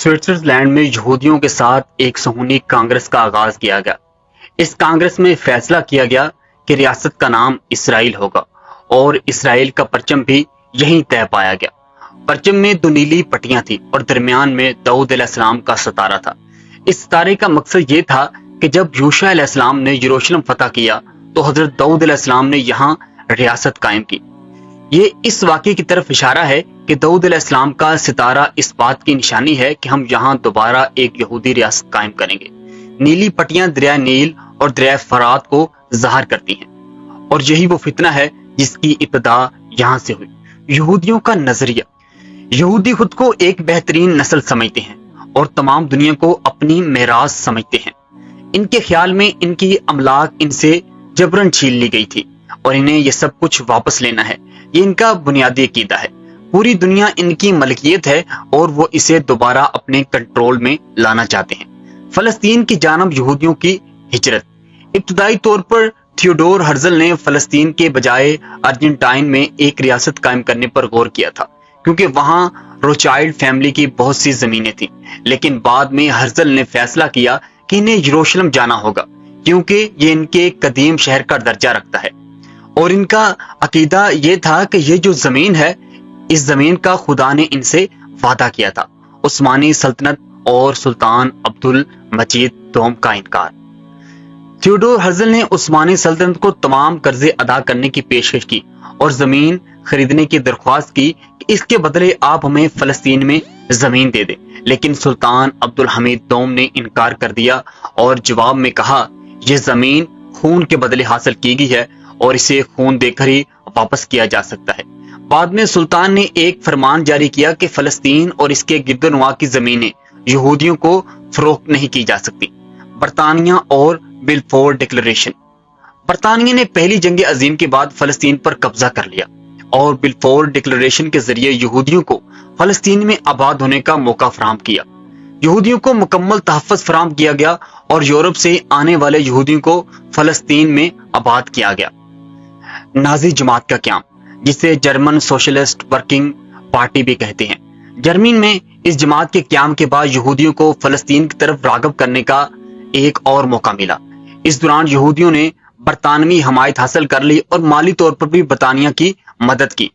Switzerland میں یہودیوں کے ساتھ ایک صہیونی کانگریس کا آغاز کیا گیا۔ اس کانگریس میں فیصلہ کیا گیا کہ ریاست کا نام اسرائیل ہوگا اور اسرائیل کا پرچم بھی یہیں طے پایا گیا۔ پرچم میں دو نیلی پٹیاں تھیں اور درمیان میں داؤد علیہ السلام کا ستارہ تھا۔ اس ستارے کا مقصد یہ تھا کہ جب یوشع علیہ السلام نے یروشلم فتح کیا تو حضرت داؤد علیہ السلام نے یہاں ریاست قائم کی۔ یہ اس واقعے کی طرف اشارہ ہے کہ داؤد علیہ السلام کا ستارہ اس بات کی نشانی ہے کہ ہم یہاں دوبارہ ایک یہودی ریاست قائم کریں گے۔ نیلی پٹیاں دریائے نیل اور دریائے فرات کو ظاہر کرتی ہیں، اور یہی وہ فتنہ ہے جس کی ابتدا یہاں سے ہوئی۔ یہودیوں کا نظریہ: یہودی خود کو ایک بہترین نسل سمجھتے ہیں اور تمام دنیا کو اپنی میراث سمجھتے ہیں۔ ان کے خیال میں ان کی املاک ان سے جبراً چھین لی گئی تھی اور انہیں یہ سب کچھ واپس لینا ہے۔ یہ ان کا بنیادی عقیدہ ہے۔ پوری دنیا ان کی ملکیت ہے اور وہ اسے دوبارہ اپنے کنٹرول میں لانا چاہتے ہیں۔ فلسطین کی جانب یہودیوں کی ہجرت: ابتدائی طور پر تھیوڈور ہرزل نے فلسطین کے بجائے ارجنٹائن میں ایک ریاست قائم کرنے پر غور کیا تھا، کیونکہ وہاں روچائلڈ فیملی کی بہت سی زمینیں تھیں۔ لیکن بعد میں ہرزل نے فیصلہ کیا کہ انہیں یروشلم جانا ہوگا، کیونکہ یہ ان کے قدیم شہر کا درجہ رکھتا ہے، اور ان کا عقیدہ یہ تھا کہ یہ جو زمین ہے، اس زمین کا خدا نے ان سے وعدہ کیا تھا۔ عثمانی سلطنت اور سلطان عبد المجید دوم کا انکار: تھیوڈور ہرزل نے عثمانی سلطنت کو تمام قرضے ادا کرنے کی پیشکش کی اور زمین خریدنے کی درخواست کی کہ اس کے بدلے آپ ہمیں فلسطین میں زمین دے دیں، لیکن سلطان عبد الحمید دوم نے انکار کر دیا اور جواب میں کہا، یہ زمین خون کے بدلے حاصل کی گئی ہے اور اسے خون دے کر ہی واپس کیا جا سکتا ہے۔ بعد میں سلطان نے ایک فرمان جاری کیا کہ فلسطین اور اس کے گرد و نواح کی زمینیں یہودیوں کو فروخت نہیں کی جا سکتی۔ برطانیہ اور بلفور ڈکلریشن: برطانیہ نے پہلی جنگ عظیم کے بعد فلسطین پر قبضہ کر لیا اور بلفور ڈکلریشن کے ذریعے یہودیوں کو فلسطین میں آباد ہونے کا موقع فراہم کیا۔ یہودیوں کو مکمل تحفظ فراہم کیا گیا اور یورپ سے آنے والے یہودیوں کو فلسطین میں آباد کیا گیا۔ نازی جماعت کا قیام، جسے جرمن سوشلسٹ ورکنگ پارٹی بھی کہتے ہیں۔ جرمنی میں اس جماعت کے قیام کے بعد یہودیوں کو فلسطین کی طرف راغب کرنے کا ایک اور موقع ملا۔ اس دوران یہودیوں نے برطانوی حمایت حاصل کر لی اور مالی طور پر بھی برطانیہ کی مدد کی۔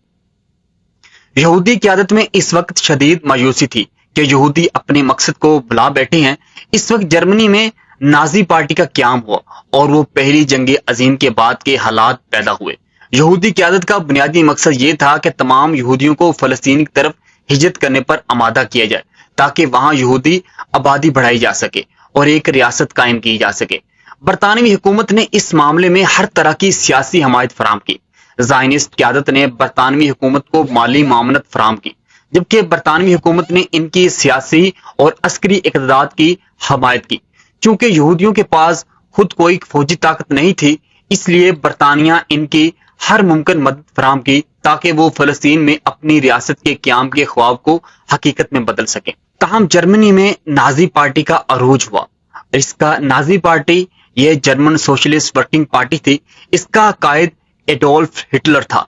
یہودی قیادت میں اس وقت شدید مایوسی تھی کہ یہودی اپنے مقصد کو بھلا بیٹھے ہیں۔ اس وقت جرمنی میں نازی پارٹی کا قیام ہوا اور وہ پہلی جنگ عظیم کے بعد کے حالات پیدا ہوئے۔ یہودی قیادت کا بنیادی مقصد یہ تھا کہ تمام یہودیوں کو فلسطین کی طرف ہجرت کرنے پر آمادہ کیا جائے تاکہ وہاں یہودی آبادی بڑھائی جا سکے اور ایک ریاست قائم کی جا سکے۔ برطانوی حکومت نے اس معاملے میں ہر طرح کی سیاسی حمایت فراہم کی۔ زائنسٹ قیادت نے برطانوی حکومت کو مالی معاونت فراہم کی، جبکہ برطانوی حکومت نے ان کی سیاسی اور عسکری اقدامات کی حمایت کی۔ چونکہ یہودیوں کے پاس خود کوئی فوجی طاقت نہیں تھی، اس لیے برطانیہ ان کی ہر ممکن مدد فراہم کی تاکہ وہ فلسطین میں اپنی ریاست کے قیام کے خواب کو حقیقت میں بدل سکیں۔ تاہم جرمنی میں نازی پارٹی کا عروج ہوا۔ اس کا نازی پارٹی، یہ جرمن سوشلسٹ ورکنگ پارٹی تھی، اس کا قائد ایڈولف ہٹلر تھا۔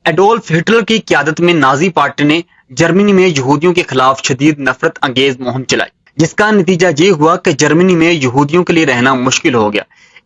ایڈولف ہٹلر کی قیادت میں نازی پارٹی نے جرمنی میں یہودیوں کے خلاف شدید نفرت انگیز مہم چلائی، جس کا نتیجہ یہ ہوا کہ جرمنی میں یہودیوں کے لیے رہنا مشکل ہو گیا۔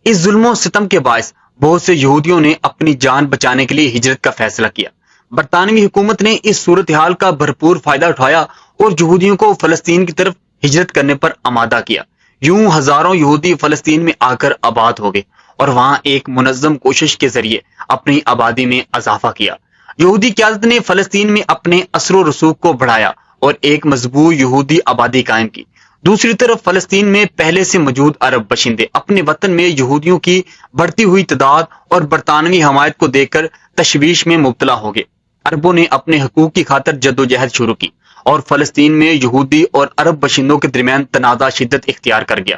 اس ظلم و ستم کے باعث بہت سے یہودیوں نے اپنی جان بچانے کے لیے ہجرت کا فیصلہ کیا۔ برطانوی حکومت نے اس صورتحال کا بھرپور فائدہ اٹھایا اور یہودیوں کو فلسطین کی طرف ہجرت کرنے پر آمادہ کیا۔ یوں ہزاروں یہودی فلسطین میں آ کر آباد ہو گئے اور وہاں ایک منظم کوشش کے ذریعے اپنی آبادی میں اضافہ کیا۔ یہودی قیادت نے فلسطین میں اپنے اثر و رسوخ کو بڑھایا اور ایک مضبوط یہودی آبادی قائم کی۔ دوسری طرف فلسطین میں پہلے سے موجود عرب باشندے اپنے وطن میں یہودیوں کی بڑھتی ہوئی تعداد اور برطانوی حمایت کو دیکھ کر تشویش میں مبتلا ہو گئے۔ عربوں نے اپنے حقوق کی خاطر جدوجہد شروع کی اور فلسطین میں یہودی اور عرب باشندوں کے درمیان تنازع شدت اختیار کر گیا۔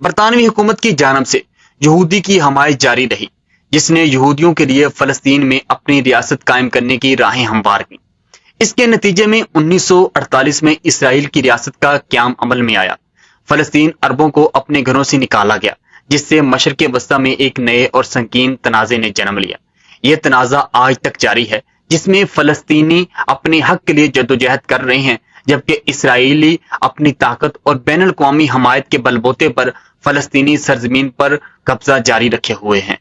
برطانوی حکومت کی جانب سے یہودی کی حمایت جاری رہی، جس نے یہودیوں کے لیے فلسطین میں اپنی ریاست قائم کرنے کی راہیں ہموار کی۔ اس کے نتیجے میں 1948 میں اسرائیل کی ریاست کا قیام عمل میں آیا۔ فلسطین عربوں کو اپنے گھروں سے نکالا گیا، جس سے مشرق وسطیٰ میں ایک نئے اور سنگین تنازع نے جنم لیا۔ یہ تنازع آج تک جاری ہے، جس میں فلسطینی اپنے حق کے لیے جدوجہد کر رہے ہیں، جبکہ اسرائیلی اپنی طاقت اور بین الاقوامی حمایت کے بل بوتے پر فلسطینی سرزمین پر قبضہ جاری رکھے ہوئے ہیں۔